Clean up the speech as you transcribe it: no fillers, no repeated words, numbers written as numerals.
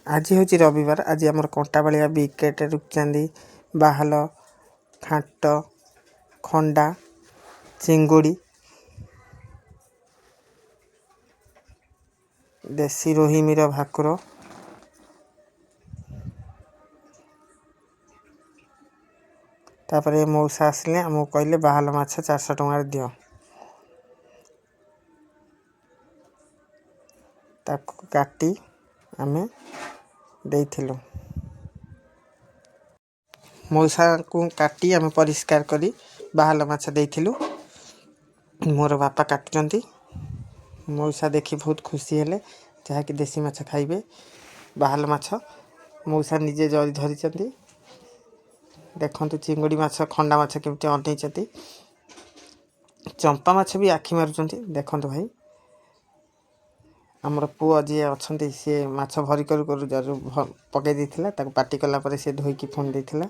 आज हूँ रविवार। आज आम कंटा बालिया विकेट रूपचांदी बाहल खाट खंडा चिंगुड़ी देसी रोहिमीर भाकुर तापर मौसा आसिले आमको कहले बाहल माछ 400 टंकार दियो ताको काटी आमे देइथिलु। मौसा को काटी आमे परिष्कार करी बाहल माछ देइथिलु। मोर बापा काटुचंती मौसा देखी बहुत खुशी हेले जहाँकि देसी माछ खाइबे बाहल माछ मौसा निजे जरी धरिचंती। देखंतु चिंगुड़ी माछ खंडा माछ केमती अटैचंती चंपा माछ भी आखि मारुचंती। देखंतु भाई आमर पुओ जी अच्छे सी माछ भरी कर पकई देथिला ताको पाटी कला परे से धोईकी फोन देथिला।